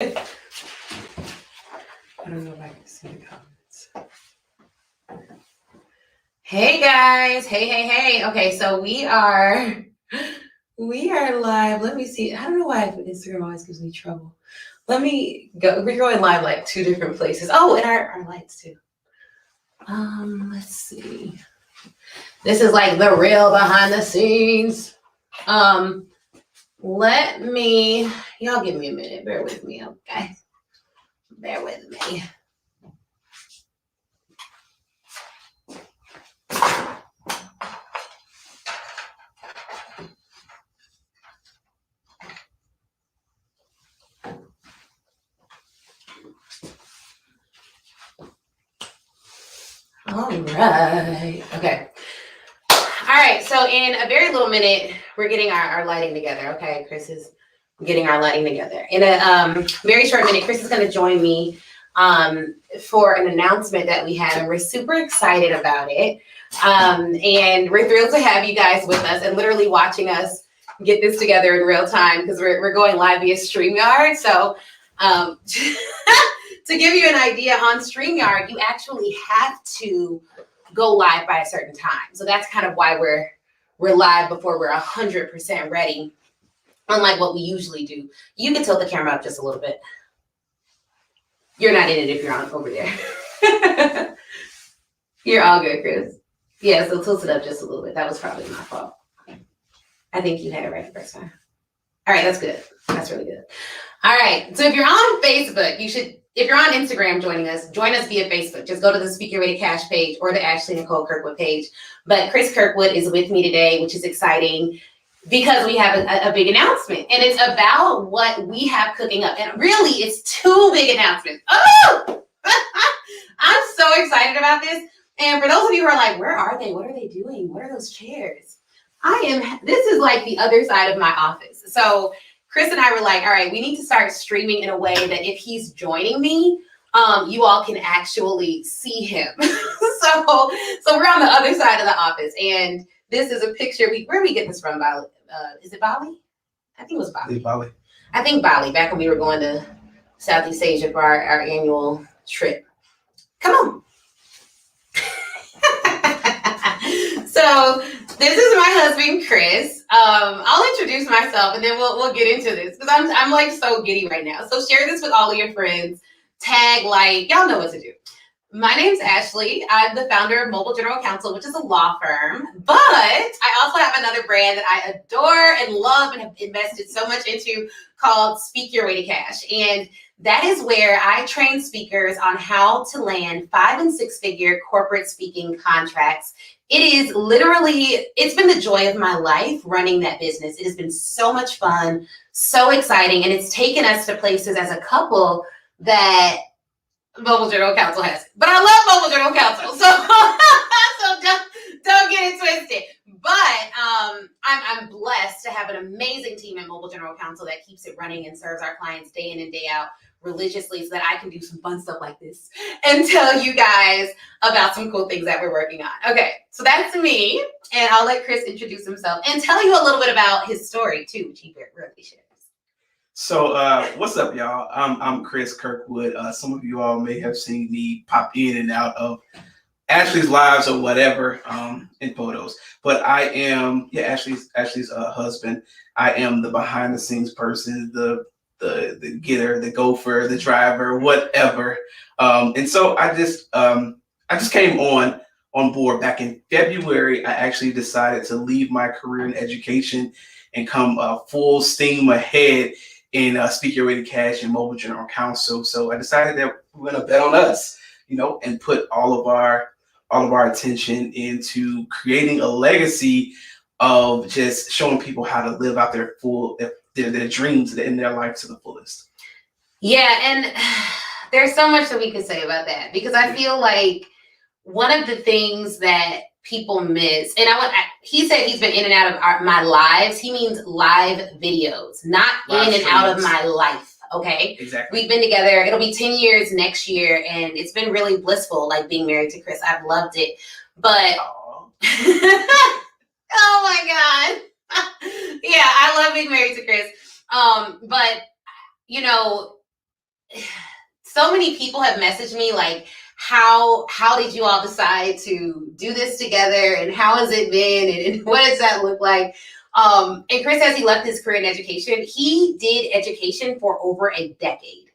I don't know if I can see the comments. Hey guys, hey. Okay, so we are live. Let me see. I don't know why Instagram always gives me trouble. Let me go. We're going live like two different places. Oh, and our lights too. Let's see. This is like the real behind the scenes. Let me, y'all give me a minute. Bear with me, okay? Bear with me. All right. Okay. All right. So in a very little minute, we're getting our lighting together. Okay. Chris is getting our lighting together. In a very short minute, Chris is going to join me for an announcement that we have, and we're super excited about it. And we're thrilled to have you guys with us and literally watching us get this together in real time because we're going live via StreamYard. So to give you an idea, on StreamYard, you actually have to go live by a certain time. So that's kind of why we're live before we're 100% ready, unlike what we usually do. You can tilt the camera up just a little bit. You're not in it if you're on over there. You're all good, Chris. Yeah, so tilt it up just a little bit. That was probably my fault. I think you had it right the first time. All right, that's good. That's really good. All right, so if you're on Facebook, you should, if you're on Instagram join us via Facebook. Just go to the Speak Your Way to Cash page or the Ashley Nicole Kirkwood page. But Chris Kirkwood is with me today, which is exciting because we have a big announcement. And it's about what we have cooking up. And really, it's two big announcements. Oh! I'm so excited about this. And for those of you who are like, where are they? What are they doing? What are those chairs? This is like the other side of my office. So Chris and I were like, all right, we need to start streaming in a way that if he's joining me, you all can actually see him. so we're on the other side of the office. And this is a picture. Where we get this from, Bali? Is it Bali? I think it was Bali. Bali. I think Bali, back when we were going to Southeast Asia for our annual trip. Come on. So this is my husband, Chris. I'll introduce myself and then we'll get into this because I'm like so giddy right now. So share this with all of your friends. Tag, like, y'all know what to do. My name's Ashley. I'm the founder of Mobile General Counsel, which is a law firm. But I also have another brand that I adore and love and have invested so much into called Speak Your Way to Cash. And that is where I train speakers on how to land 5- and 6-figure corporate speaking contracts. It is literally, it's been the joy of my life running that business. It has been so much fun, so exciting, and it's taken us to places as a couple that Mobile General Counsel has. But I love Mobile General Counsel, so don't get it twisted. But I'm blessed to have an amazing team at Mobile General Counsel that keeps it running and serves our clients day in and day out religiously so that I can do some fun stuff like this and tell you guys about some cool things that we're working on. Okay, so that's me, and I'll let Chris introduce himself and tell you a little bit about his story too, which he really shares. So what's up, y'all? I'm Chris Kirkwood. Some of you all may have seen me pop in and out of Ashley's lives or whatever in photos, but I am Ashley's husband. I am the behind the scenes person, the getter, the gopher, the driver, whatever. And so I just came on board back in February. I actually decided to leave my career in education and come full steam ahead in Speak Your Way to Cash and Mobile General Counsel. So I decided that we're gonna bet on us, and put all of our attention into creating a legacy of just showing people how to live out their dreams in their life to the fullest. Yeah, and there's so much that we could say about that because I feel like one of the things that people miss, and he said he's been in and out of my lives. He means live videos, not live in and out of my life. Okay. Exactly. We've been together. It'll be 10 years next year, and it's been really blissful, like being married to Chris. I've loved it. But oh my God. Yeah, I love being married to Chris. But so many people have messaged me like, how did you all decide to do this together, and how has it been, and what does that look like? And Chris, as he left his career in education, he did education for over a decade,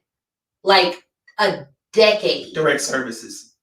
like a decade. Direct services.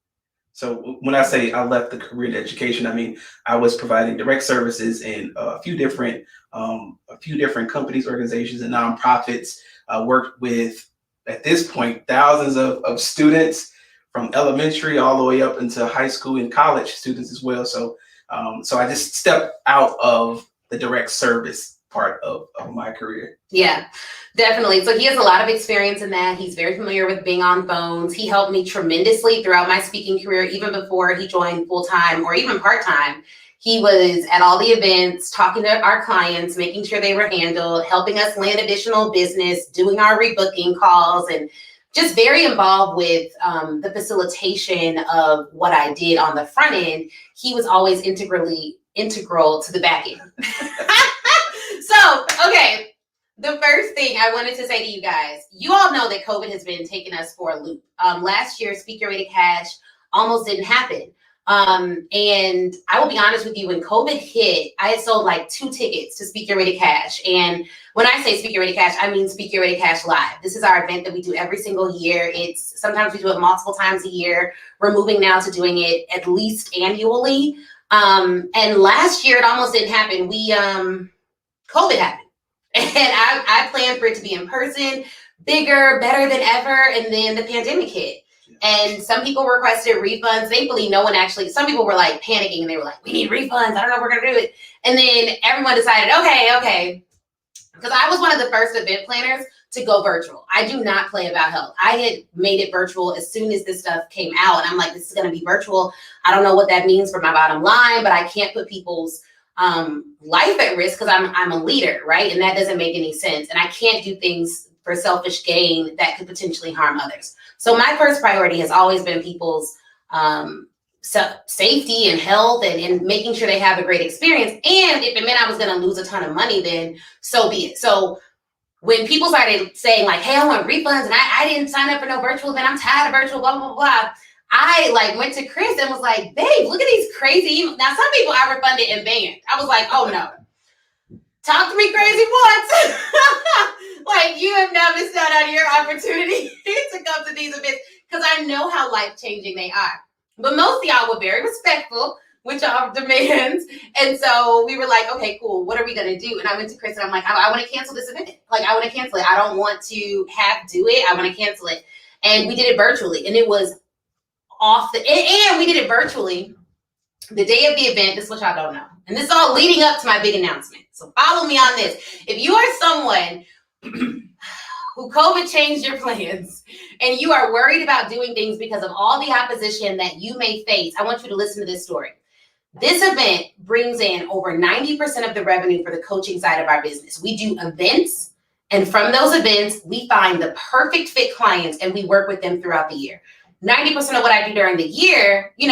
So when I say I left the career in education, I mean I was providing direct services in a few different companies, organizations, and nonprofits. I worked with, at this point, thousands of students from elementary all the way up into high school and college students as well. So I just stepped out of the direct service part of my career. Yeah, definitely. So he has a lot of experience in that. He's very familiar with being on phones. He helped me tremendously throughout my speaking career, even before he joined full-time or even part-time. He was at all the events, talking to our clients, making sure they were handled, helping us land additional business, doing our rebooking calls, and just very involved with the facilitation of what I did on the front end. He was always integral to the back end. So, okay, the first thing I wanted to say to you guys, you all know that COVID has been taking us for a loop. Last year, Speak Your Way to Cash almost didn't happen. And I will be honest with you, when COVID hit, I had sold like 2 tickets to Speak Your Way to Cash. And when I say Speak Your Way to Cash, I mean Speak Your Way to Cash Live. This is our event that we do every single year. Sometimes we do it multiple times a year. We're moving now to doing it at least annually. And last year it almost didn't happen. COVID happened. And I planned for it to be in person, bigger, better than ever. And then the pandemic hit. And some people requested refunds. Thankfully, some people were like panicking and they were like, we need refunds. I don't know if we're going to do it. And then everyone decided, okay. Because I was one of the first event planners to go virtual. I do not play about health. I had made it virtual as soon as this stuff came out. And I'm like, this is going to be virtual. I don't know what that means for my bottom line, but I can't put people's life at risk because I'm a leader, right? And that doesn't make any sense. And I can't do things for selfish gain that could potentially harm others. So my first priority has always been people's safety and health and making sure they have a great experience. And if it meant I was going to lose a ton of money, then so be it. So when people started saying like, hey, I want refunds and I didn't sign up for no virtual, then I'm tired of virtual, blah, blah, blah. I went to Chris and was like, babe, look at these crazy emails. Now, some people I refunded and banned. I was like, oh no. Talk to me crazy once. Like, you have now missed out on your opportunity to come to these events because I know how life-changing they are. But most of y'all were very respectful with y'all demands. And so we were like, okay, cool. What are we going to do? And I went to Chris and I'm like, I want to cancel this event. Like, I want to cancel it. I don't want to do it. I want to cancel it. And we did it virtually. And it was and we did it virtually the day of the event. This is what y'all don't know. And this is all leading up to my big announcement. So follow me on this. If you are someone who COVID changed your plans and you are worried about doing things because of all the opposition that you may face, I want you to listen to this story. This event brings in over 90% of the revenue for the coaching side of our business. We do events, and from those events, we find the perfect fit clients and we work with them throughout the year. 90% of what I do during the year, I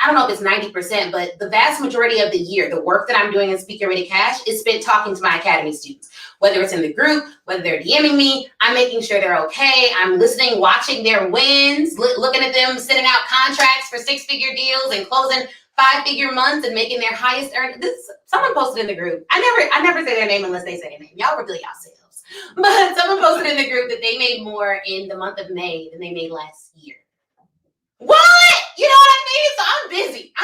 don't know if it's 90%, but the vast majority of the year, the work that I'm doing in Speak Your Way to Cash is spent talking to my Academy students. Whether it's in the group, whether they're DMing me, I'm making sure they're okay. I'm listening, watching their wins, looking at them, sending out contracts for 6-figure deals and closing 5-figure months and making their highest earnings. Someone posted in the group. I never say their name unless they say their name. Y'all reveal yourselves. But someone posted in the group that they made more in the month of May than they made last year. What? You know what I mean? So I'm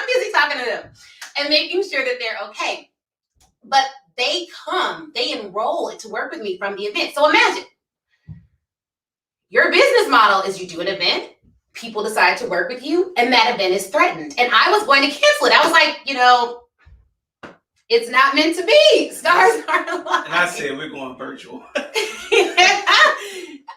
busy talking to them and making sure that they're okay. But they enroll to work with me from the event. So imagine your business model is you do an event, people decide to work with you, and that event is threatened. And I was going to cancel it. I was like, it's not meant to be. Stars aren't aligned. And I said, we're going virtual.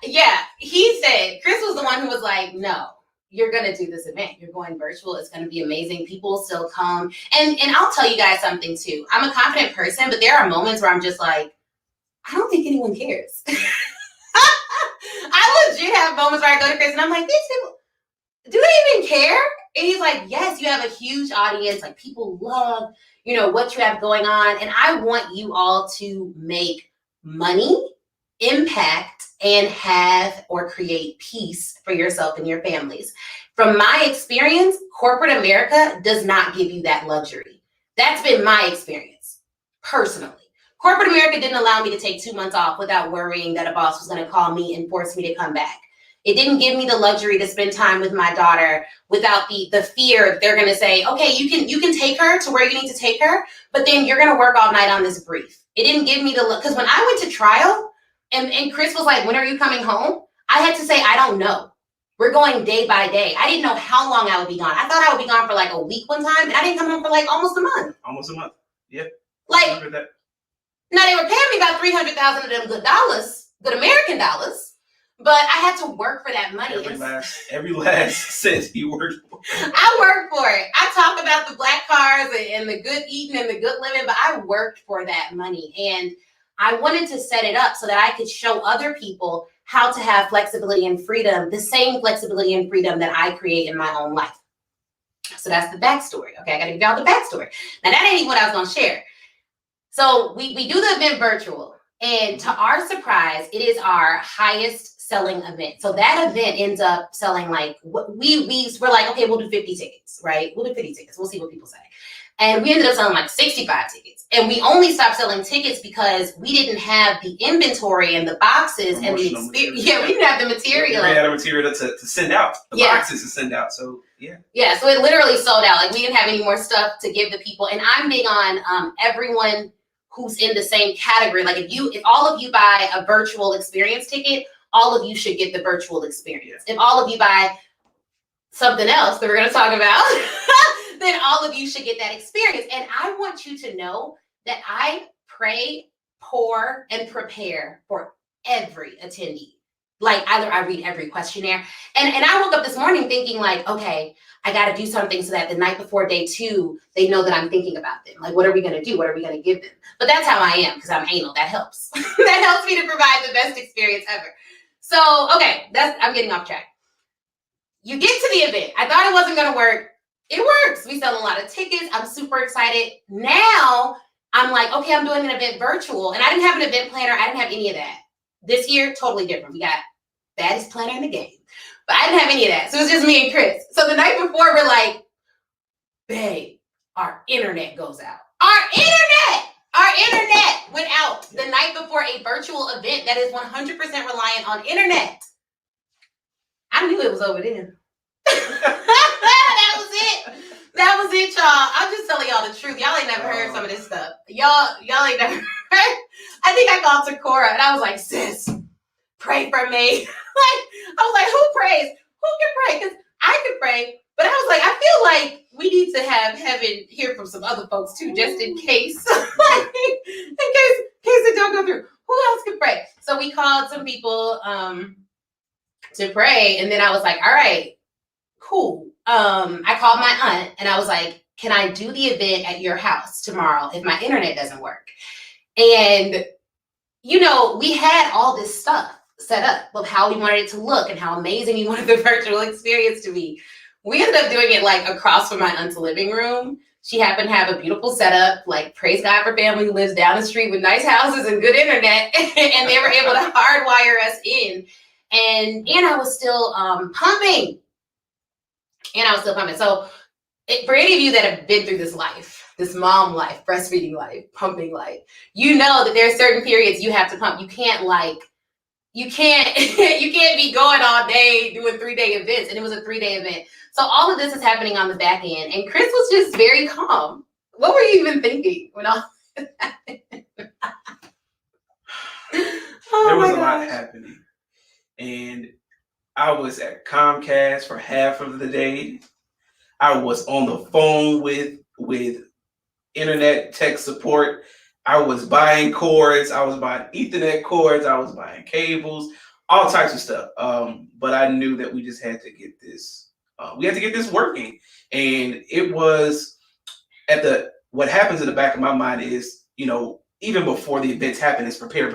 Yeah, he said, Chris was the one who was like, no. You're going to do this event. You're going virtual. It's going to be amazing. People will still come. And I'll tell you guys something too. I'm a confident person, but there are moments where I'm just like, I don't think anyone cares. I legit have moments where I go to Chris and I'm like, these people, do they even care? And he's like, yes, you have a huge audience. Like, people love, what you have going on. And I want you all to make money impact and have or create peace for yourself and your families. From my experience, corporate America does not give you that luxury. That's been my experience, personally. Corporate America didn't allow me to take 2 months off without worrying that a boss was going to call me and force me to come back. It didn't give me the luxury to spend time with my daughter without the fear that they're going to say, okay, you can take her to where you need to take her, but then you're going to work all night on this brief. It didn't give me because when I went to trial and Chris was like, when are you coming home? I had to say, I don't know. We're going day by day. I didn't know how long I would be gone. I thought I would be gone for like a week one time, and I didn't come home for like almost a month. Almost a month. Yep. Like, I remember that. Now they were paying me about 300,000 of them good dollars, good American dollars, but I had to work for that money. Every last cent you worked for. I worked for it. I talk about the black cars and the good eating and the good living, but I worked for that money. And I wanted to set it up so that I could show other people how to have flexibility and freedom, the same flexibility and freedom that I create in my own life. So that's the backstory. Okay, I got to give y'all the backstory. Now that ain't even what I was going to share. So we do the event virtual, and to our surprise, it is our highest selling event. So that event ends up selling like we're like, okay, we'll do 50 tickets, right? We'll do 50 tickets. We'll see what people say. And we ended up selling like 65 tickets. And we only stopped selling tickets because we didn't have the inventory and the boxes and the experience. Yeah, we didn't have the material. We had the material to send out, the boxes to send out. So, yeah. Yeah, so it literally sold out. Like, we didn't have any more stuff to give the people. And I'm big on everyone who's in the same category. Like, if all of you buy a virtual experience ticket, all of you should get the virtual experience. If all of you buy something else that we're going to talk about, then all of you should get that experience. And I want you to know that I pray, pour, and prepare for every attendee. Like, I read every questionnaire. And I woke up this morning thinking like, okay, I got to do something so that the night before day 2, they know that I'm thinking about them. Like, what are we going to do? What are we going to give them? But that's how I am, because I'm anal. That helps. That helps me to provide the best experience ever. So, okay, I'm getting off track. You get to the event. I thought it wasn't going to work. It works. We sell a lot of tickets. I'm super excited. Now I'm like, okay, I'm doing an event virtual. And I didn't have an event planner. I didn't have any of that. This year, totally different. We got baddest planner in the game. But I didn't have any of that. So it was just me and Chris. So the night before, we're like, babe, our internet goes out. Our internet went out the night before a virtual event that is 100% reliant on internet. I knew it was over then. That was it, y'all. I'm just telling y'all the truth. Y'all ain't never heard some of this stuff. Y'all ain't never heard. I think I called Takora and I was like, sis, pray for me. I was like, who prays? Who can pray? Because I could pray, but I was like, I feel like we need to have heaven hear from some other folks too, just in case. in case it don't go through. Who else can pray? So we called some people to pray, and then I was like, all right, cool. I called my aunt and I was like, can I do the event at your house tomorrow if my internet doesn't work? And, we had all this stuff set up of how we wanted it to look and how amazing we wanted the virtual experience to be. We ended up doing it like across from my aunt's living room. She happened to have a beautiful setup, like, praise God for family who lives down the street with nice houses and good internet. And they were able to hardwire us in. And I was still pumping. So for any of you that have been through this life, this mom life, breastfeeding life, pumping life, you know that there are certain periods you have to pump. You can't be going all day doing 3-day events. And it was a 3-day event. So all of this is happening on the back end. And Chris was just very calm. What were you even thinking when all this happened? There was a lot happening. And I was at Comcast for half of the day. I was on the phone with internet tech support. I was buying cords. I was buying Ethernet cords. I was buying cables, all types of stuff. But I knew that we just had to get this. We had to get this working. And it was what happens in the back of my mind is, even before the events happen, is prepare.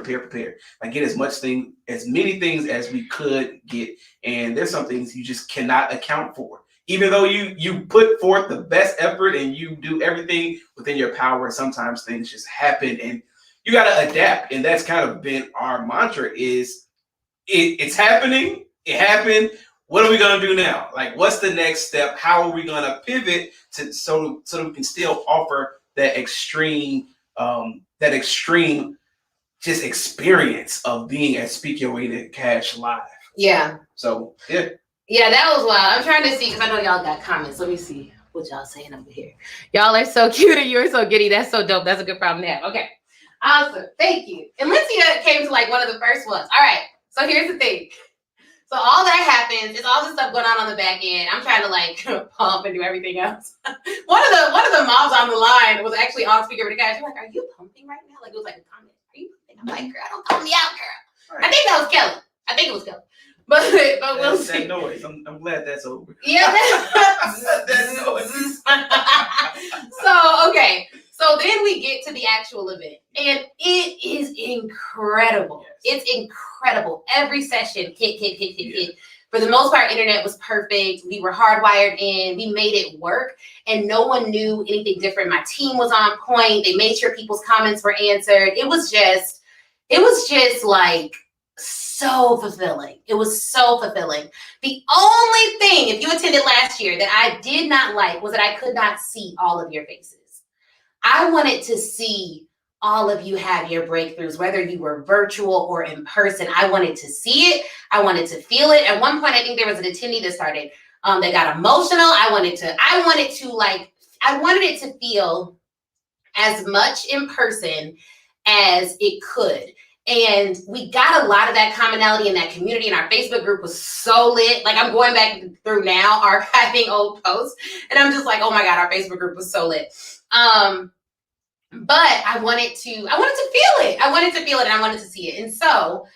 Like, get as many things as we could get. And there's some things you just cannot account for. Even though you put forth the best effort and you do everything within your power, sometimes things just happen and you got to adapt, and that's kind of been our mantra. Is it's happening? It happened. What are we gonna do now? Like, what's the next step? How are we gonna pivot so that we can still offer that extreme just experience of being at Speak Your Way to Cash Live? Yeah. So yeah. Yeah, that was wild. I'm trying to see because I know y'all got comments. Let me see what y'all saying over here. Y'all are so cute and you're so giddy. That's so dope. That's a good problem to have. Okay. Awesome. Thank you. And Lyncia came to like one of the first ones. All right. So here's the thing. So all that happens, is all this stuff going on the back end. I'm trying to like pump and do everything else. one of the moms on the line was actually on Speak Your Way to Cash. She's like, "Are you pumping right now?" Like it was like a comment. Are you pumping? I'm like, "Girl, don't pump me out, girl." Right. I think that was Kelly. I think it was Kelly. But we'll see. That noise. I'm glad that's over. Yeah. That noise. So okay. So then we get to the actual event, and it is incredible. Yes. It's incredible. Every session hit. For the most part, internet was perfect. We were hardwired in. We made it work, and no one knew anything different. My team was on point. They made sure people's comments were answered. It was just like so fulfilling. It was so fulfilling. The only thing, if you attended last year, that I did not like was that I could not see all of your faces. I wanted to see all of you have your breakthroughs, whether you were virtual or in person. I wanted to see it. I wanted to feel it. At one point, I think there was an attendee that started, that got emotional. I wanted it to feel as much in person as it could. And we got a lot of that commonality in that community, and our Facebook group was so lit. Like I'm going back through now, archiving old posts, and I'm just like, oh my God, our Facebook group was so lit. But I wanted to feel it. I wanted to feel it and I wanted to see it. And so,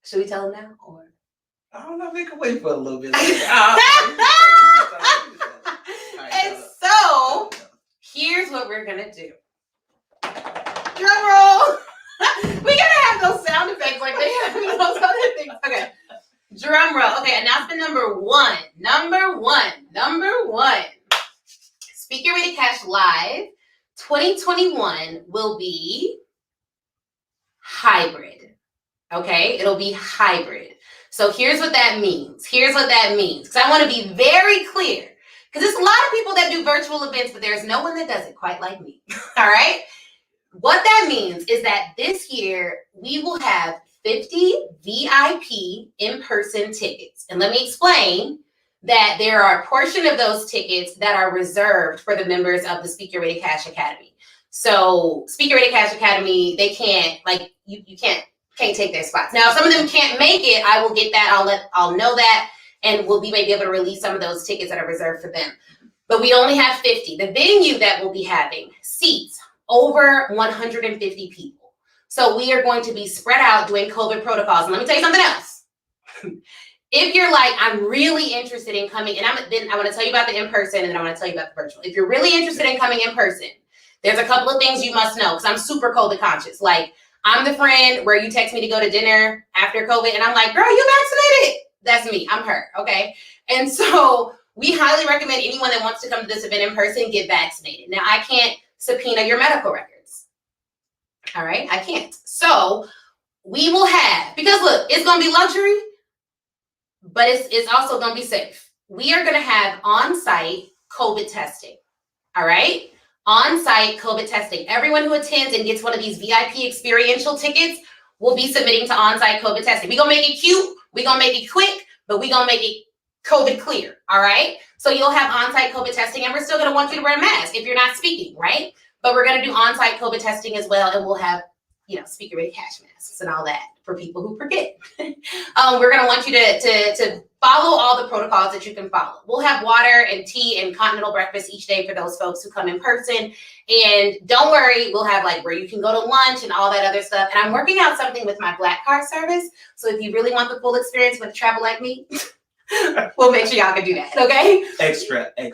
should we tell them now or? I don't know if we can wait for a little bit. And so, here's what we're gonna do. Drum roll. We gotta have those sound effects like they have those other things. Okay. Drum roll. Okay, announcement number one. Number one. Speak Your Way to Cash Live 2021 will be hybrid. Okay, it'll be hybrid. So here's what that means. Because I want to be very clear. Because there's a lot of people that do virtual events, but there's no one that does it quite like me. All right. What that means is that this year we will have 50 VIP in-person tickets. And let me explain that there are a portion of those tickets that are reserved for the members of the Speak Your Way to Cash Academy. So Speak Your Way to Cash Academy, they can't, like, you can't take their spots. Now, if some of them can't make it, I will get that. I'll know that, and we may be able to release some of those tickets that are reserved for them. But we only have 50. The venue that we'll be having seats over 150 people. So we are going to be spread out doing COVID protocols. And let me tell you something else. If you're like, I'm really interested in coming, and then I want to tell you about the in-person, and then I want to tell you about the virtual. If you're really interested in coming in person, there's a couple of things you must know, because I'm super COVID conscious. Like, I'm the friend where you text me to go to dinner after COVID, and I'm like, girl, you vaccinated? That's me. I'm her, okay? And so we highly recommend anyone that wants to come to this event in person get vaccinated. Now, I can't subpoena your medical records. All right? I can't. So we will have, because look, it's going to be luxury, but it's also going to be safe. We are going to have on-site COVID testing. All right? On-site COVID testing. Everyone who attends and gets one of these VIP experiential tickets will be submitting to on-site COVID testing. We're going to make it cute. We're going to make it quick, but we're going to make it COVID clear. All right? So you'll have on-site COVID testing, and we're still going to want you to wear a mask if you're not speaking, right? But we're going to do on-site COVID testing as well, and we'll have, Speak Your Way to Cash masks and all that for people who forget. We're going to want you to follow all the protocols that you can follow. We'll have water and tea and continental breakfast each day for those folks who come in person. And don't worry, we'll have like where you can go to lunch and all that other stuff. And I'm working out something with my Black Card service. So if you really want the full experience with travel like me, we'll make sure y'all can do that. Okay? Extra. Yeah,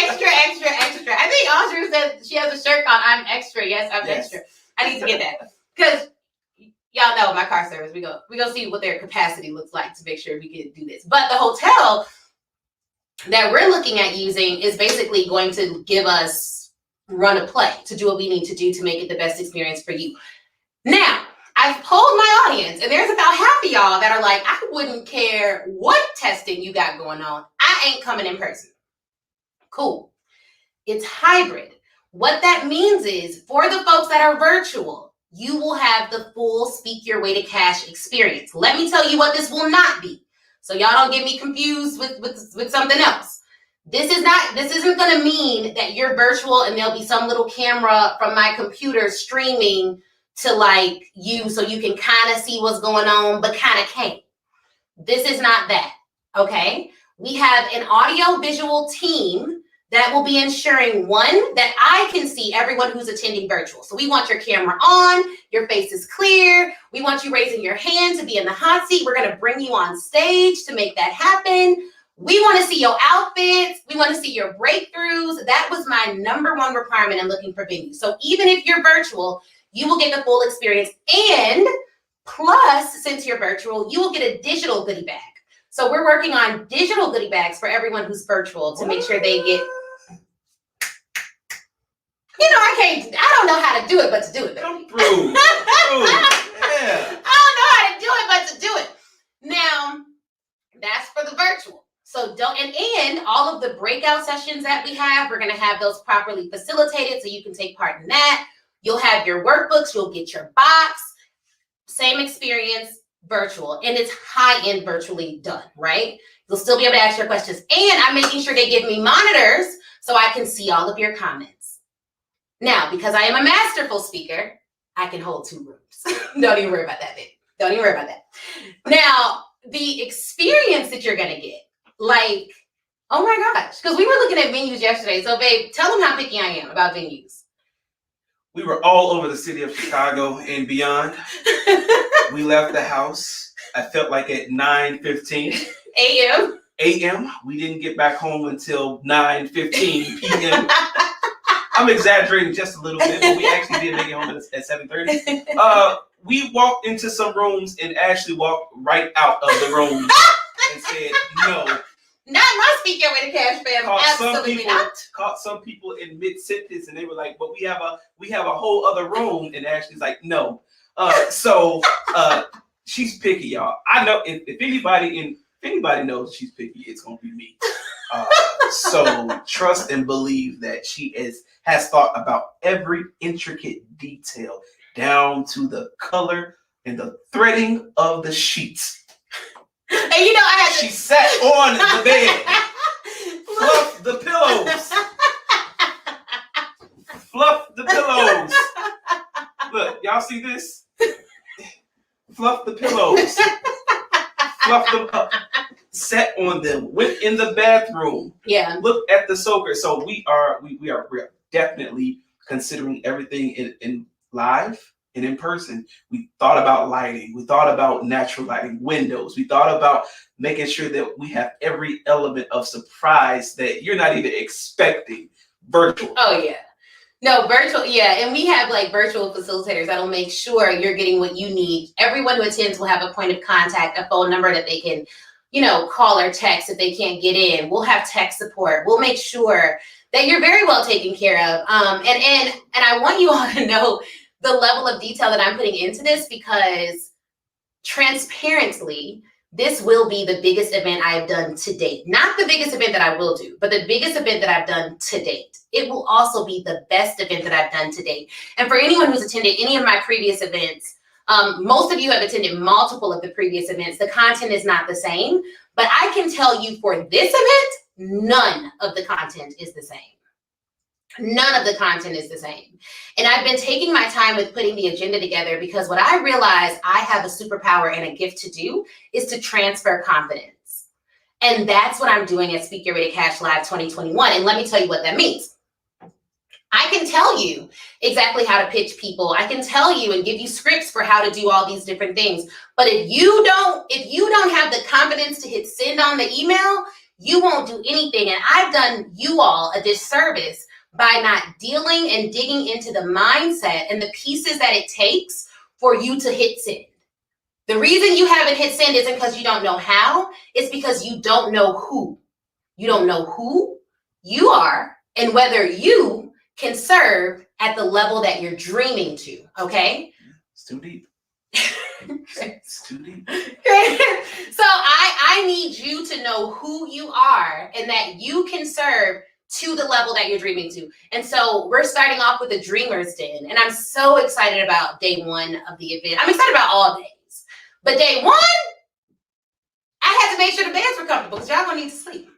extra. I think Audrey said she has a shirt on. I'm extra. Yes, I'm extra. I need to get that because y'all know my car service. We go see what their capacity looks like to make sure we can do this. But the hotel that we're looking at using is basically going to give us run a play, to do what we need to do to make it the best experience for you. Now, I've polled my audience, and there's about half of y'all that are like, I wouldn't care what testing you got going on. I ain't coming in person. Cool. It's hybrid. What that means is, for the folks that are virtual, you will have the full Speak Your Way to Cash experience. Let me tell you what this will not be, so y'all don't get me confused with something else. This isn't going to mean that you're virtual and there'll be some little camera from my computer streaming to like you so you can kind of see what's going on, but kind of can't. This is not that, okay? We have an audio visual team that will be ensuring, one, that I can see everyone who's attending virtual. So we want your camera on, your face is clear. We want you raising your hand to be in the hot seat. We're gonna bring you on stage to make that happen. We wanna see your outfits. We wanna see your breakthroughs. That was my number one requirement in looking for venues. So even if you're virtual, you will get the full experience. And plus, since you're virtual, you will get a digital goodie bag. So we're working on digital goodie bags for everyone who's virtual to make sure they get, I don't know how to do it, but to do it. Come through. Yeah. I don't know how to do it, but to do it. Now, that's for the virtual. So and all of the breakout sessions that we have, we're going to have those properly facilitated so you can take part in that. You'll have your workbooks, you'll get your box, same experience, virtual, and it's high-end virtually done, right? You'll still be able to ask your questions. And I'm making sure they give me monitors so I can see all of your comments. Now, because I am a masterful speaker, I can hold 2 rooms. Don't even worry about that, babe. Don't even worry about that. Now, the experience that you're going to get, like, oh my gosh, because we were looking at venues yesterday. So, babe, tell them how picky I am about venues. We were all over the city of Chicago and beyond. We left the house, I felt like at 9:15 a.m. We didn't get back home until 9:15 p.m. I'm exaggerating just a little bit, but we actually did make it home at 7:30. We walked into some rooms and Ashley walked right out of the room and said, no. Not my Speak Your Way to Cash fam. Absolutely not. Caught some people in mid-sentence and they were like, but we have a whole other room. And Ashley's like, no. So she's picky, y'all. I know if anybody knows she's picky, it's gonna be me. So trust and believe that she has thought about every intricate detail down to the color and the threading of the sheets. And you know, she sat on the bed, fluffed the pillows, fluffed the pillows. Look, y'all see this? Fluff the pillows, fluff them up, sat on them, went in the bathroom. Yeah. Look at the soaker. So we are definitely considering everything in live and in person. We thought about lighting. We thought about natural lighting, windows. We thought about making sure that we have every element of surprise that you're not even expecting virtual. Oh yeah. No, virtual, yeah, and we have like virtual facilitators that'll make sure you're getting what you need. Everyone who attends will have a point of contact, a phone number that they can, call or text if they can't get in. We'll have tech support. We'll make sure that you're very well taken care of. And I want you all to know the level of detail that I'm putting into this, because transparently, this will be the biggest event I have done to date. Not the biggest event that I will do, but the biggest event that I've done to date. It will also be the best event that I've done to date. And for anyone who's attended any of my previous events, most of you have attended multiple of the previous events. The content is not the same, but I can tell you for this event, none of the content is the same. None of the content is the same. And I've been taking my time with putting the agenda together, because what I realize I have a superpower and a gift to do is to transfer confidence. And that's what I'm doing at Speak Your Way to Cash Live 2021. And let me tell you what that means. I can tell you exactly how to pitch people. I can tell you and give you scripts for how to do all these different things. But if you don't have the confidence to hit send on the email, you won't do anything. And I've done you all a disservice by not dealing and digging into the mindset and the pieces that it takes for you to hit send. The reason you haven't hit send isn't because you don't know how, it's because you don't know who. You don't know who you are and whether you can serve at the level that you're dreaming to, okay? It's too deep. It's too deep. So I need you to know who you are and that you can serve to the level that you're dreaming to. And so we're starting off with the Dreamer's Den. And I'm so excited about day one of the event. I'm excited about all days. But day one, I had to make sure the beds were comfortable because y'all gonna need to sleep.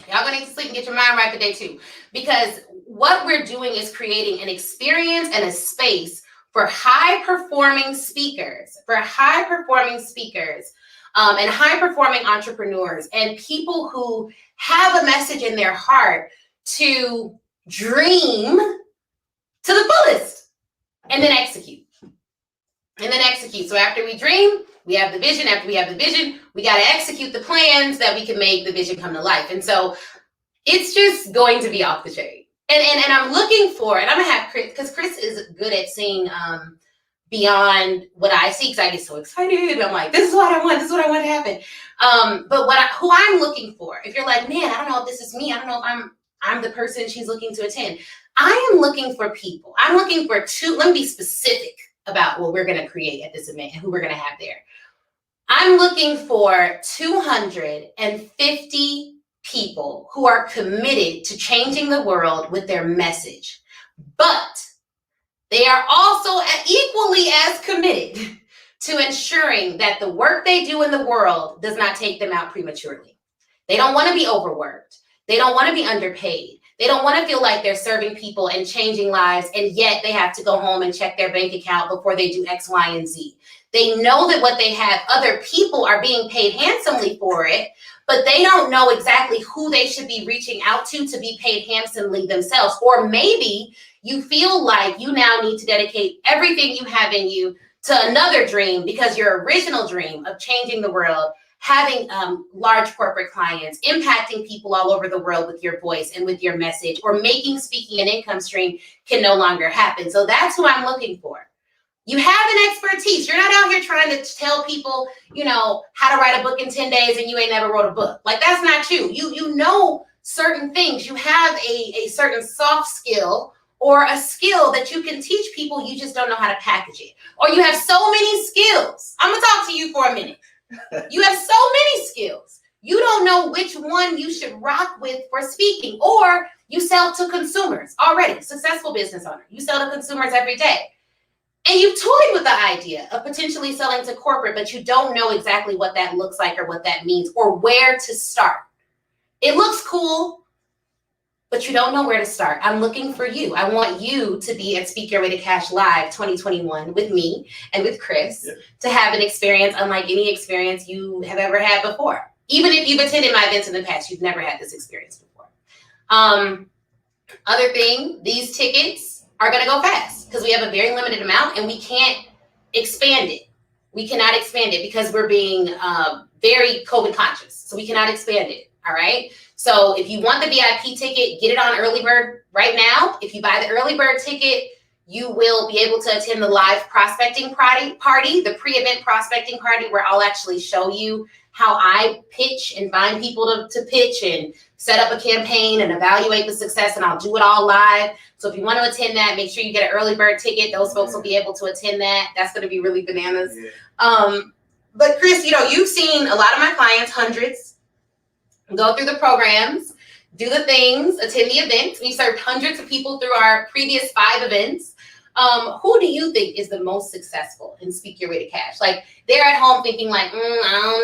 Y'all gonna need to sleep and get your mind right for day two. Because what we're doing is creating an experience and a space for high-performing speakers, and high-performing entrepreneurs and people who have a message in their heart to dream to the fullest and then execute. So after we dream, we have the vision. After we have the vision, we got to execute the plans that we can make the vision come to life. And so it's just going to be off the chain. And I'm looking for, and I'm going to have Chris, because Chris is good at seeing beyond what I see, because I get so excited. I'm like, this is what I want to happen. But who I'm looking for, if you're like, man, I don't know if this is me. I don't know if I'm the person she's looking to attend. I am looking for people. I'm looking for let me be specific about what we're going to create at this event and who we're going to have there. I'm looking for 250 people who are committed to changing the world with their message, but they are also equally as committed to ensuring that the work they do in the world does not take them out prematurely. They don't want to be overworked. They don't want to be underpaid. They don't want to feel like they're serving people and changing lives, and yet they have to go home and check their bank account before they do X, Y, and Z. They know that what they have, other people are being paid handsomely for it, but they don't know exactly who they should be reaching out to be paid handsomely themselves. Or maybe you feel like you now need to dedicate everything you have in you to another dream because your original dream of changing the world, having large corporate clients, impacting people all over the world with your voice and with your message, or making speaking an income stream can no longer happen. So that's who I'm looking for. You have an expertise. You're not out here trying to tell people, how to write a book in 10 days and you ain't never wrote a book. Like, that's not you. You know certain things. You have a certain soft skill or a skill that you can teach people. You just don't know how to package it. Or you have so many skills. I'm going to talk to you for a minute. You have so many skills. You don't know which one you should rock with for speaking. Or you sell to consumers already. Successful business owner. You sell to consumers every day. And you've toyed with the idea of potentially selling to corporate, but you don't know exactly what that looks like or what that means or where to start. It looks cool, but you don't know where to start. I'm looking for you. I want you to be at Speak Your Way to Cash Live 2021 with me and with Chris to have an experience unlike any experience you have ever had before. Even if you've attended my events in the past, you've never had this experience before. Other thing, these tickets are going to go fast because we have a very limited amount and we can't expand it. We cannot expand it because we're being very COVID conscious. So we cannot expand it. All right. So if you want the VIP ticket, get it on early bird right now. If you buy the early bird ticket, you will be able to attend the live prospecting party, the pre-event prospecting party, where I'll actually show you how I pitch and find people to pitch and set up a campaign and evaluate the success, and I'll do it all live. So if you want to attend that, make sure you get an early bird ticket. Those folks will be able to attend that. That's going to be really bananas. Yeah. But Chris, you've seen a lot of my clients, hundreds, go through the programs, do the things, attend the events. We served hundreds of people through our previous 5 events. Who do you think is the most successful in Speak Your Way to Cash? Like, they're at home thinking like, I don't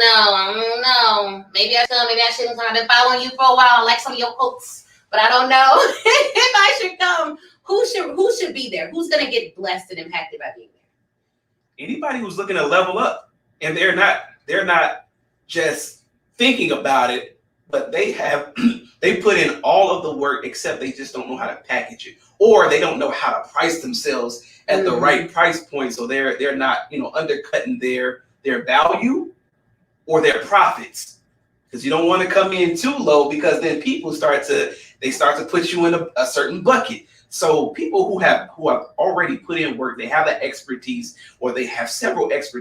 know. Maybe I should, maybe I shouldn't come. I've been following you for a while. I like some of your quotes, but I don't know if I should come. Who should be there? Who's going to get blessed and impacted by being there? Anybody who's looking to level up, and they're not just thinking about it, but they put in all of the work, except they just don't know how to package it, or they don't know how to price themselves at the right price point. So they're not, undercutting their value or their profits, because you don't want to come in too low, because then people start to put you in a certain bucket. So people who have already put in work, they have that expertise, or they have several areas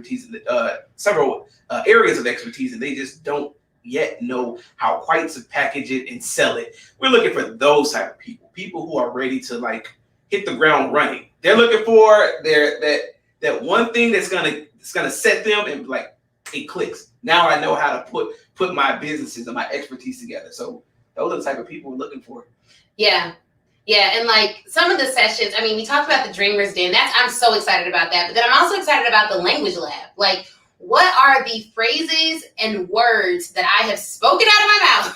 of expertise, and they just don't yet know how quite to package it and sell it. We're looking for those type of people who are ready to like hit the ground running. They're looking for that one thing that's gonna set them and like it clicks. Now I know how to put my businesses and my expertise together. So those are the type of people we're looking for. Yeah. Yeah, and like some of the sessions, I mean, we talked about the Dreamers Den. I'm so excited about that. But then I'm also excited about the language lab. Like, what are the phrases and words that I have spoken out of my mouth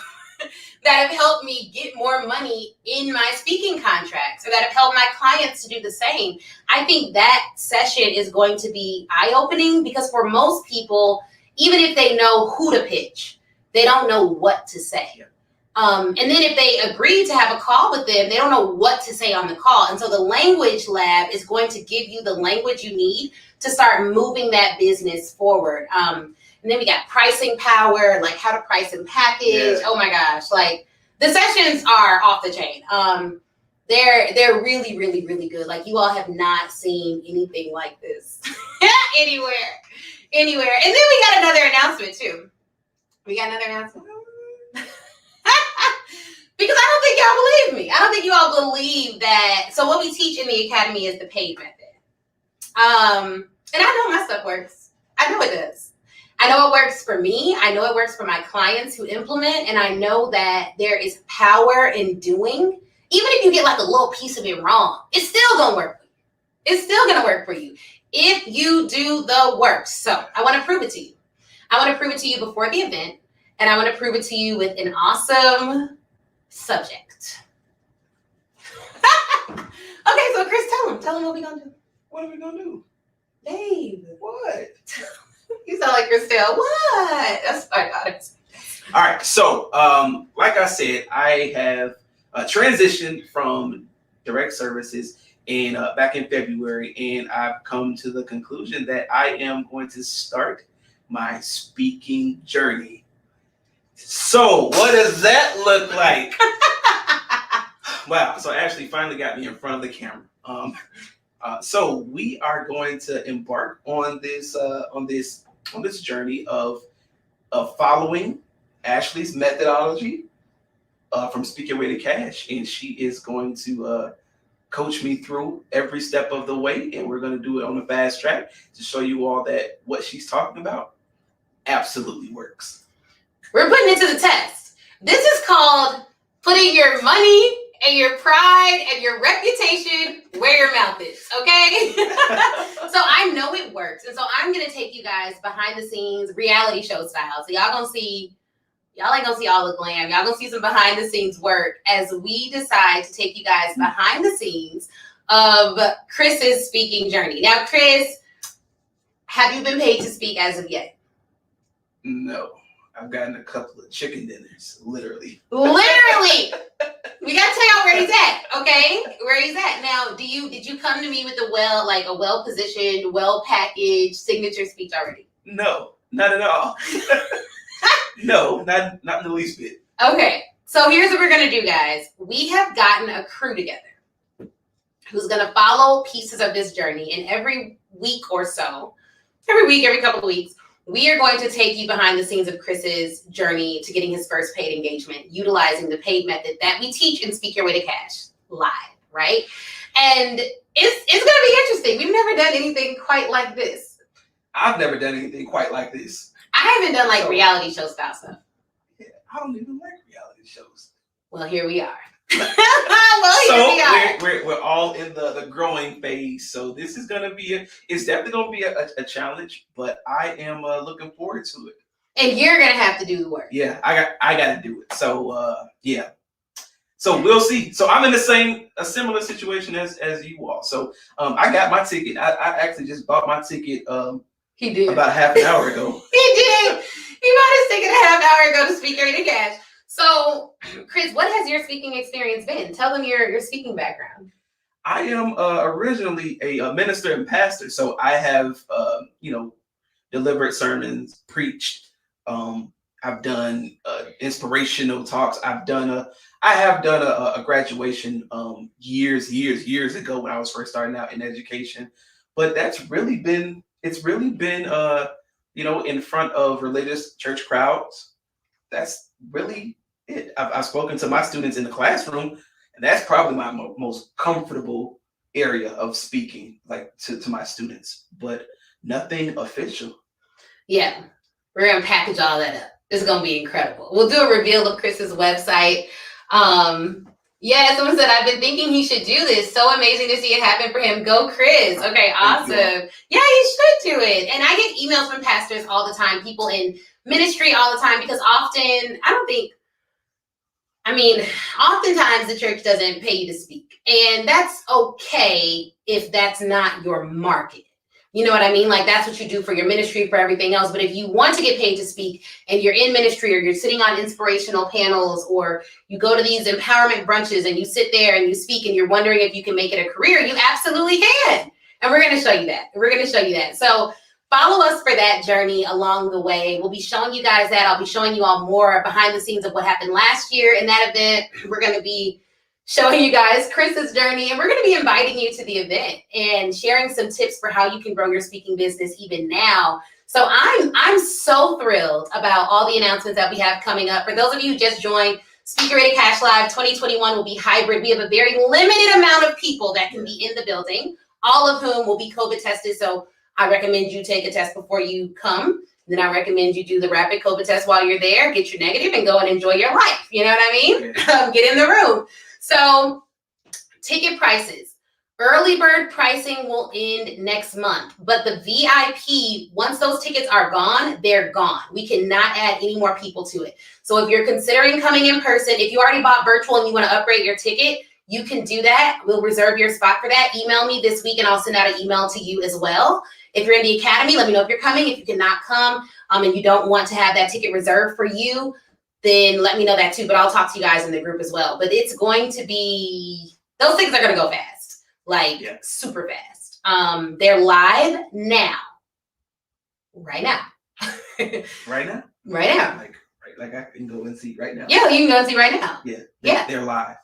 that have helped me get more money in my speaking contracts, or that have helped my clients to do the same? I think that session is going to be eye-opening, because for most people, even if they know who to pitch, they don't know what to say. Yeah. And then if they agree to have a call with them, they don't know what to say on the call. And so the language lab is going to give you the language you need to start moving that business forward. And then we got pricing power, like how to price and package. Yeah. Oh my gosh. Like, the sessions are off the chain. They're really, really, really good. Like, you all have not seen anything like this anywhere. And then we got another announcement too. Because I don't think y'all believe me. I don't think you all believe that. So what we teach in the academy is the paid method. And I know my stuff works. I know it does. I know it works for me. I know it works for my clients who implement. And I know that there is power in doing. Even if you get like a little piece of it wrong, it's still going to work for you. It's still going to work for you if you do the work. So I want to prove it to you. I want to prove it to you before the event. And I want to prove it to you with an awesome subject. Okay, so Chris, tell him what we gonna do. What are we gonna do? Dave. What? You sound like Christelle. What? That's what I got it. All right. So, like I said, I have transitioned from direct services and back in February, and I've come to the conclusion that I am going to start my speaking journey. So, what does that look like? Wow. So Ashley finally got me in front of the camera. So we are going to embark on this journey of following Ashley's methodology from Speak Your Way to Cash, and she is going to coach me through every step of the way, and we're going to do it on the fast track to show you all that what she's talking about absolutely works. We're putting it to the test. This is called putting your money and your pride and your reputation where your mouth is, okay? So I know it works. And so I'm going to take you guys behind the scenes, reality show style. So y'all ain't gonna see all the glam. Y'all gonna see some behind the scenes work as we decide to take you guys behind the scenes of Chris's speaking journey. Now, Chris, have you been paid to speak as of yet? No. I've gotten a couple of chicken dinners, literally. Literally. We gotta tell y'all where he's at, okay? Where he's at. Now, did you come to me with a well-positioned, well-packaged signature speech already? No, not at all. No, not in the least bit. Okay, so here's what we're gonna do, guys. We have gotten a crew together who's gonna follow pieces of this journey, and every week or so, every couple of weeks, we are going to take you behind the scenes of Chris's journey to getting his first paid engagement, utilizing the paid method that we teach in Speak Your Way to Cash live, right? And it's going to be interesting. We've never done anything quite like this. I've never done anything quite like this. I haven't done reality show style stuff. Yeah, I don't even like reality shows. Well, here we are. We're all in the growing phase, so this is gonna be it's definitely gonna be a challenge, but I am looking forward to it. And you're gonna have to do the work. Yeah, I gotta do it. So yeah, so we'll see. So I'm in a similar situation as you all. So I got my ticket. I actually just bought my ticket. He did about half an hour ago. He did. He bought his ticket a half hour ago to Speak Your Way to Cash. So, Chris, what has your speaking experience been? Tell them your speaking background. I am originally a minister and pastor, so I have delivered sermons, preached. I've done inspirational talks. I have done a graduation years ago when I was first starting out in education. But it's really been in front of religious church crowds. that's really it. I've spoken to my students in the classroom, and that's probably my most comfortable area of speaking, like to my students, but nothing official. Yeah, we're gonna package all that up. It's gonna be incredible. We'll do a reveal of Chris's website. Yeah, someone said I've been thinking he should do this. So amazing to see it happen for him. Go, Chris. Okay, awesome. Yeah, he should do it. And I get emails from pastors all the time, people in ministry all the time, because oftentimes the church doesn't pay you to speak. And that's okay if that's not your market. You know what I mean? Like, that's what you do for your ministry, for everything else. But if you want to get paid to speak and you're in ministry, or you're sitting on inspirational panels, or you go to these empowerment brunches and you sit there and you speak and you're wondering if you can make it a career, you absolutely can. And we're going to show you that. So follow us for that journey along the way. We'll be showing you guys that. I'll be showing you all more behind the scenes of what happened last year in that event. We're going to be showing you guys Chris's journey, and we're going to be inviting you to the event and sharing some tips for how you can grow your speaking business even now. So I'm so thrilled about all the announcements that we have coming up. For those of you who just joined, Speaker Ready Cash Live 2021 will be hybrid. We have a very limited amount of people that can be in the building, all of whom will be COVID tested. So I recommend you take a test before you come. Then I recommend you do the rapid COVID test while you're there, get your negative, and go and enjoy your life. You know what I mean? Get in the room. So ticket prices, early bird pricing will end next month, but the VIP, once those tickets are gone, they're gone. We cannot add any more people to it. So if you're considering coming in person, if you already bought virtual and you want to upgrade your ticket, you can do that. We'll reserve your spot for that. Email me this week and I'll send out an email to you as well. If you're in the academy, let me know if you're coming. If you cannot come and you don't want to have that ticket reserved for you, then let me know that too. But I'll talk to you guys in the group as well. But it's going to be, those things are going to go fast, super fast. They're live now. Right now. Right now? Right now. Like I can go and see right now. Yeah, you can go and see right now. Yeah. They're live.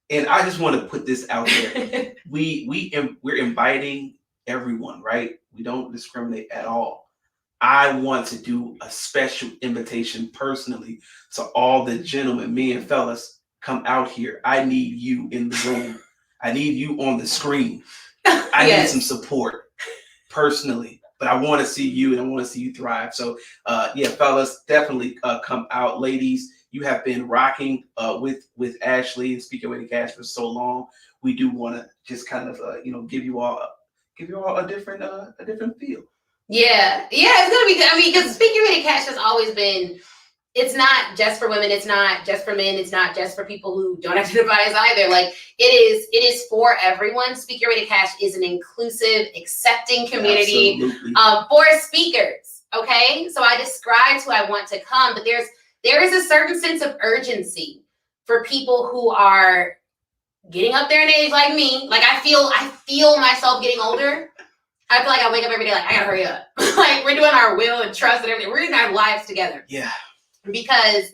And I just want to put this out there. We're inviting everyone, right? We don't discriminate at all. I want to do a special invitation personally to all the gentlemen, men and fellas, come out here. I need you in the room. I need you on the screen. I need some support personally, but I want to see you and I want to see you thrive. So fellas, definitely come out. Ladies, you have been rocking with Ashley and Speaker Ready Cash for so long. We do want to just kind of give you all a different feel. Yeah, it's gonna be good. I mean, because Speaker Ready Cash has always been, it's not just for women, it's not just for men, it's not just for people who don't identify as either. Like, it is for everyone. Speaker Ready Cash is an inclusive, accepting community for speakers. Okay, so I described who I want to come, but there is a certain sense of urgency for people who are getting up there in age like me. Like, I feel myself getting older. I feel like I wake up every day like, I gotta hurry up. Like, we're doing our will and trust and everything. We're in our lives together. Yeah. Because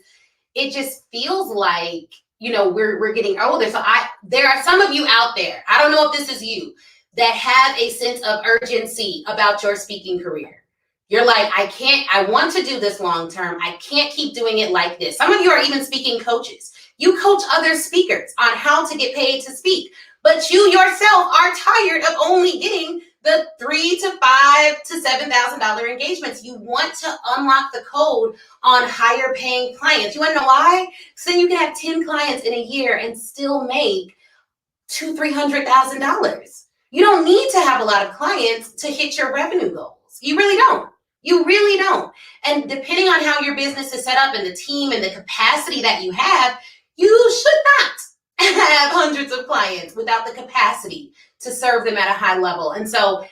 it just feels like, we're getting older. So there are some of you out there, I don't know if this is you, that have a sense of urgency about your speaking career. You're like, I want to do this long term. I can't keep doing it like this. Some of you are even speaking coaches. You coach other speakers on how to get paid to speak, but you yourself are tired of only getting the $3,000 to $5,000 to $7,000 engagements. You want to unlock the code on higher paying clients. You want to know why? So then you can have 10 clients in a year and still make $200,000-$300,000. You don't need to have a lot of clients to hit your revenue goals. You really don't. You really don't. And depending on how your business is set up and the team and the capacity that you have, you should not have hundreds of clients without the capacity to serve them at a high level. And so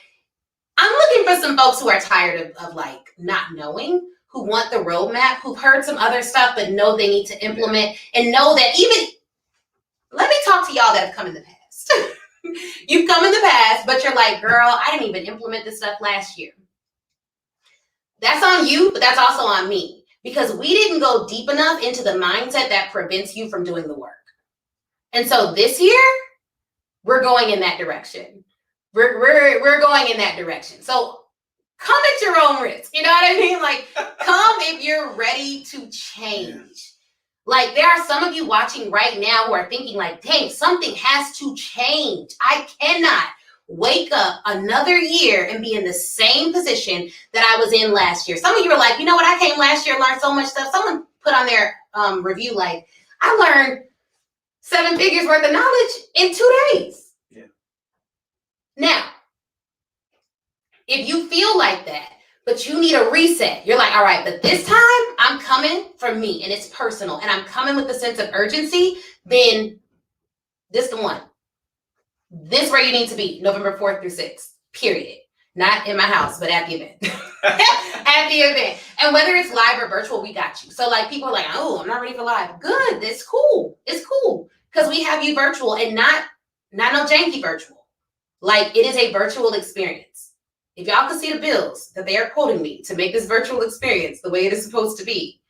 I'm looking for some folks who are tired of not knowing, who want the roadmap, who've heard some other stuff, but know they need to implement and know that let me talk to y'all that have come in the past. You've come in the past, but you're like, girl, I didn't even implement this stuff last year. That's on you, but that's also on me, because we didn't go deep enough into the mindset that prevents you from doing the work. And so this year, we're going in that direction. We're going in that direction. So come at your own risk. You know what I mean? Like, come if you're ready to change. Like, there are some of you watching right now who are thinking like, dang, something has to change. I cannot wake up another year and be in the same position that I was in last year. Some of you are like, you know what? I came last year and learned so much stuff. Someone put on their review, like, I learned 7 figures worth of knowledge in 2 days. Yeah. Now, if you feel like that, but you need a reset, you're like, all right, but this time I'm coming for me and it's personal and I'm coming with a sense of urgency, then this the one. This where you need to be, November 4th through 6th, period. Not in my house, but at the event. At the event. And whether it's live or virtual, we got you. So like people are like, oh, I'm not ready for live. Good, it's cool. It's cool. Because we have you virtual and not no janky virtual. Like it is a virtual experience. If y'all could see the bills that they are quoting me to make this virtual experience the way it is supposed to be,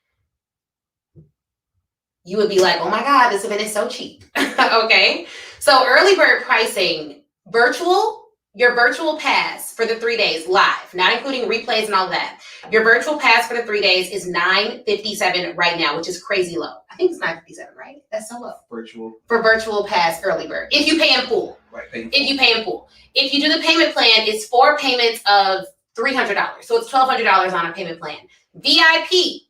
you would be like, oh my God, this event is so cheap. Okay. So early bird pricing, virtual, your virtual pass for the 3 days live, not including replays and all that. Your virtual pass for the 3 days is $957 right now, which is crazy low. I think it's $957, right? That's so low. Virtual. For virtual pass early bird. If you pay in full. Right. If you pay in full. If you do the payment plan, it's 4 payments of $300. So it's $1,200 on a payment plan. VIP,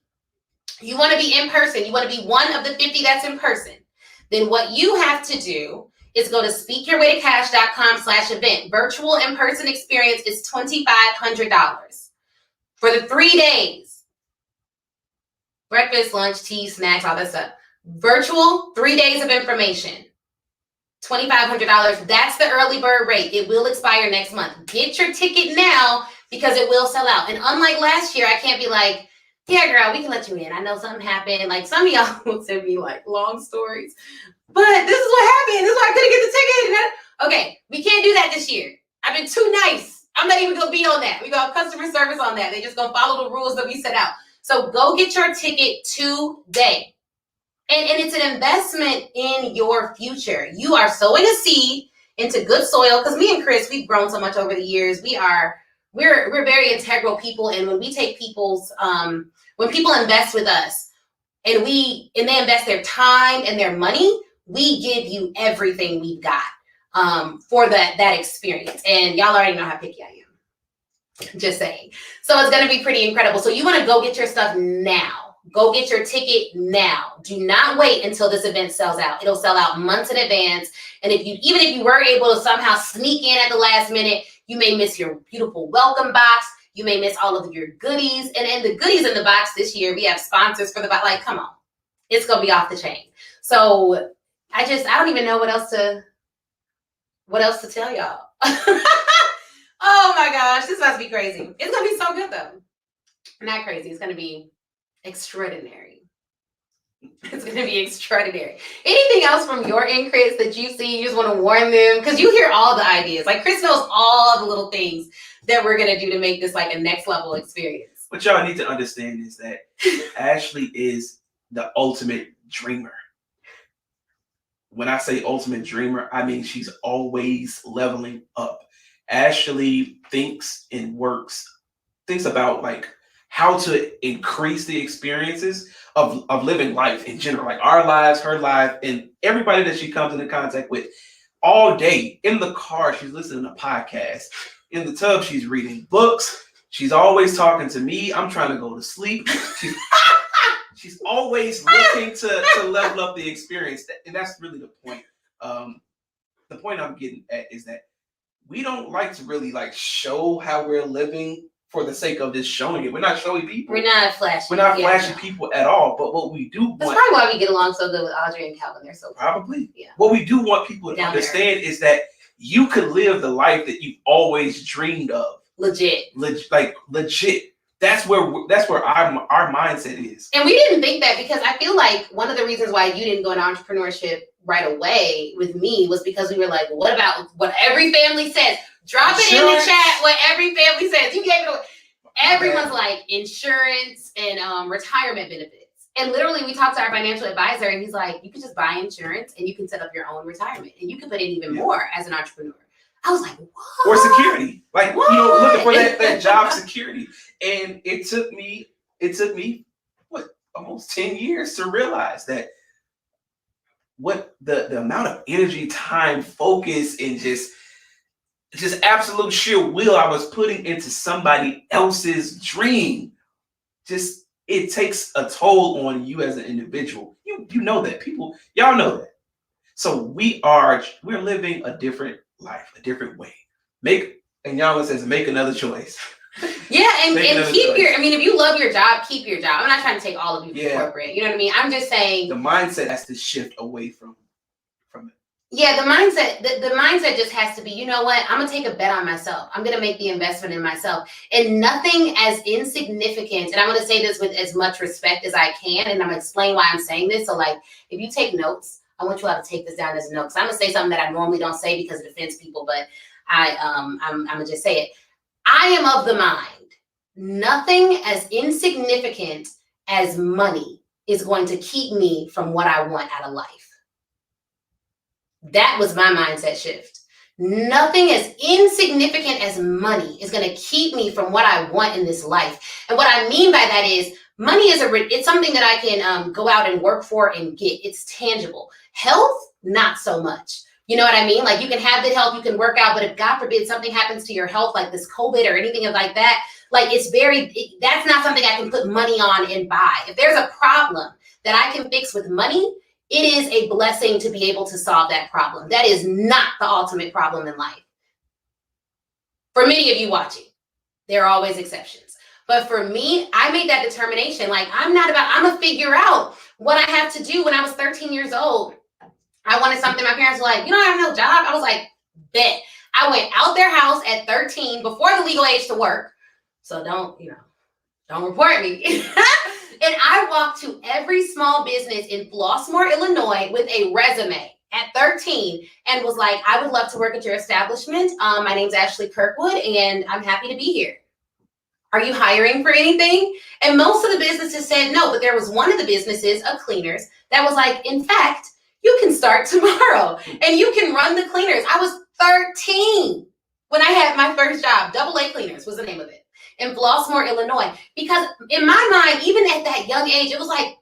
you want to be in person. You want to be one of the 50 that's in person. Then what you have to do is go to speakyourwaytocash.com/event. Virtual in-person experience is $2,500 for the 3 days. Breakfast, lunch, tea, snacks, all that stuff. Virtual, 3 days of information. $2,500. That's the early bird rate. It will expire next month. Get your ticket now because it will sell out. And unlike last year, I can't be like, yeah, girl, we can let you in. I know something happened. Like some of y'all will send me like long stories. But this is what happened. This is why I couldn't get the ticket. Okay, we can't do that this year. I've been too nice. I'm not even gonna be on that. We got customer service on that. They just gonna follow the rules that we set out. So go get your ticket today. And it's an investment in your future. You are sowing a seed into good soil. Because me and Chris, we've grown so much over the years. We're very integral people. And when we take people's when people invest with us and they invest their time and their money, we give you everything we've got for that experience. And y'all already know how picky I am. Just saying. So it's going to be pretty incredible. So you want to go get your stuff now. Go get your ticket now. Do not wait until this event sells out. It'll sell out months in advance. And even if you were able to somehow sneak in at the last minute, you may miss your beautiful welcome box. You may miss all of your goodies. And the goodies in the box this year, we have sponsors for the box. Like, come on. It's going to be off the chain. So I don't even know what else to tell y'all. Oh my gosh, this must be crazy. It's going to be so good though. Not crazy. It's going to be extraordinary. It's going to be extraordinary. Anything else from your end, Chris, that you see, you just want to warn them? Because you hear all the ideas. Like Chris knows all the little things that we're going to do to make this like a next level experience. What y'all need to understand is that Ashley is the ultimate dreamer. When I say ultimate dreamer, I mean she's always leveling up. Ashley thinks about like how to increase the experiences of living life in general, like our lives, her life, and everybody that she comes into contact with all day. In the car, she's listening to podcasts. In the tub, she's reading books. She's always talking to me. I'm trying to go to sleep. She's always looking to level up the experience. And that's really the point. The point I'm getting at is that we don't like to really like show how we're living for the sake of just showing it. We're not showing people. We're not flashy. We're not flashy people at all. But what we do want... That's probably why we get along so good with Audrey and Calvin. They're so cool. Probably. Yeah. What we do want people to understand is that you could live the life that you've always dreamed of. Legit. That's where our mindset is. And we didn't think that because I feel like one of the reasons why you didn't go into entrepreneurship right away with me was because we were like, what about what every family says? Drop it in the chat what every family says. You gave it away. Everyone's like insurance and retirement benefits. And literally we talked to our financial advisor and he's like, you can just buy insurance and you can set up your own retirement and you can put in even more as an entrepreneur. I was like, what? Or security. Like, What? looking for that job security. And it took me, what, almost 10 years to realize that what the amount of energy, time, focus, and just absolute sheer will I was putting into somebody else's dream. Just, it takes a toll on you as an individual. You know that. People, y'all know that. So we're living a different life, a different way. And y'all says make another choice. Yeah, and keep choice. I mean, if you love your job, keep your job. I'm not trying to take all of you to corporate. You know what I mean? I'm just saying the mindset has to shift away from it. Yeah, the mindset just has to be, you know what? I'm gonna take a bet on myself. I'm gonna make the investment in myself. And nothing as insignificant, and I'm gonna say this with as much respect as I can, and I'm gonna explain why I'm saying this. So like if you take notes, I want you all to take this down as a note. Because I'm gonna say something that I normally don't say because it offends people, but I'm gonna just say it. I am of the mind, nothing as insignificant as money is going to keep me from what I want out of life. That was my mindset shift. Nothing as insignificant as money is going to keep me from what I want in this life. And what I mean by that is money is it's something that I can go out and work for and get. It's tangible. Health, not so much. You know what I mean? Like you can have the health, you can work out, but if God forbid something happens to your health, like this COVID or anything like that, like that's not something I can put money on and buy. If there's a problem that I can fix with money, it is a blessing to be able to solve that problem. That is not the ultimate problem in life. For many of you watching, there are always exceptions. But for me, I made that determination. Like I'm gonna figure out what I have to do. When I was 13 years old, I wanted something. My parents were like, you don't have no job. I was like, bet. I went out their house at 13 before the legal age to work. So don't report me. And I walked to every small business in Flossmoor, Illinois with a resume at 13 and was like, I would love to work at your establishment. My name's Ashley Kirkwood and I'm happy to be here. Are you hiring for anything? And most of the businesses said no, but there was one of the businesses, a cleaners, that was like, in fact, you can start tomorrow and you can run the cleaners. I was 13 when I had my first job. AA Cleaners was the name of it. In Flossmoor, Illinois. Because in my mind, even at that young age, it was like,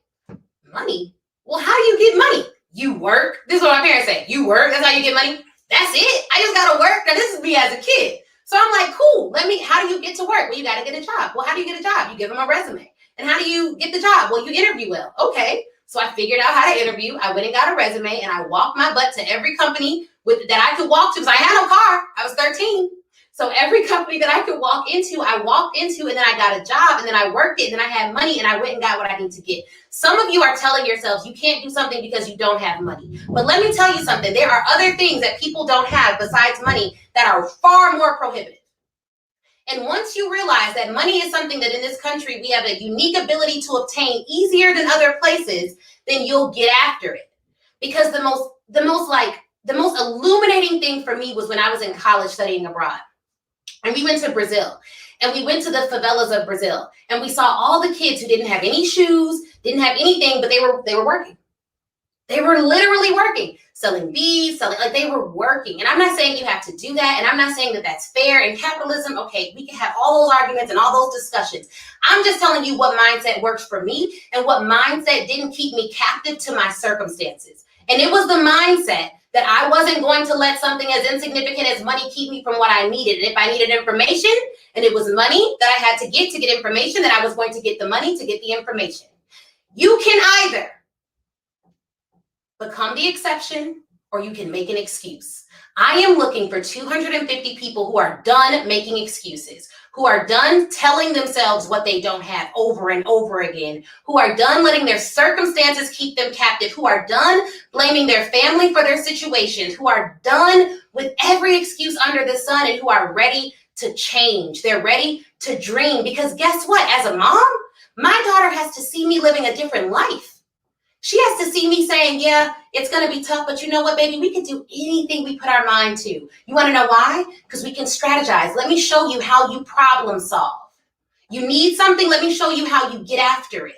money? Well, how do you get money? You work. This is what my parents say. You work, that's how you get money? That's it. I just gotta work. Now this is me as a kid. So I'm like, cool, how do you get to work? Well, you gotta get a job. Well, how do you get a job? You give them a resume. And how do you get the job? Well, you interview well. Okay. So I figured out how to interview. I went and got a resume and I walked my butt to every company that I could walk to because I had no car. I was 13. So every company that I could walk into, I walked into, and then I got a job, and then I worked it, and then I had money, and I went and got what I need to get. Some of you are telling yourselves you can't do something because you don't have money. But let me tell you something. There are other things that people don't have besides money that are far more prohibitive. And once you realize that money is something that in this country we have a unique ability to obtain easier than other places, then you'll get after it. Because the most illuminating thing for me was when I was in college studying abroad. And we went to Brazil, and we went to the favelas of Brazil, and we saw all the kids who didn't have any shoes, didn't have anything, but they were working. They were literally working, selling bees, they were working. And I'm not saying you have to do that, and I'm not saying that that's fair. And capitalism, okay, we can have all those arguments and all those discussions. I'm just telling you what mindset works for me and what mindset didn't keep me captive to my circumstances. And it was the mindset that I wasn't going to let something as insignificant as money keep me from what I needed. And if I needed information and it was money that I had to get information, then I was going to get the money to get the information. You can either become the exception or you can make an excuse. I am looking for 250 people who are done making excuses, who are done telling themselves what they don't have over and over again, who are done letting their circumstances keep them captive, who are done blaming their family for their situations, who are done with every excuse under the sun, and who are ready to change. They're ready to dream. Because guess what? As a mom, my daughter has to see me living a different life. She has to see me saying, yeah, it's going to be tough, but you know what, baby? We can do anything we put our mind to. You want to know why? Because we can strategize. Let me show you how you problem solve. You need something? Let me show you how you get after it.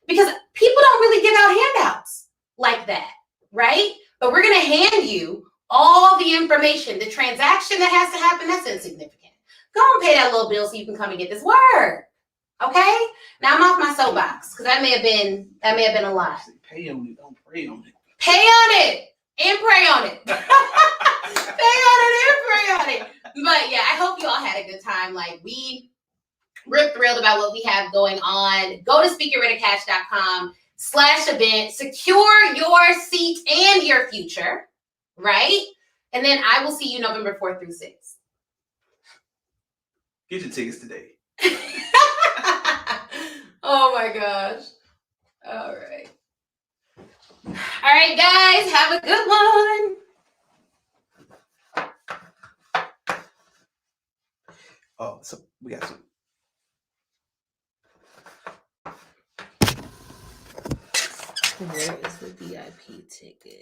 Because people don't really give out handouts like that, right? But we're going to hand you all the information. The transaction that has to happen, that's insignificant. Go and pay that little bill so you can come and get this work. Okay? Now I'm off my soapbox because that may have been a lot. Pay on it, don't pray on it. Pay on it and pray on it. Pay on it and pray on it. But yeah, I hope you all had a good time. Like we're thrilled about what we have going on. Go to speakingreadycash.com/event. Secure your seat and your future, right? And then I will see you November 4th through 6th. Get your tickets today. Oh my gosh. All right. All right, guys, have a good one. Oh, so we got some. Where is the VIP ticket?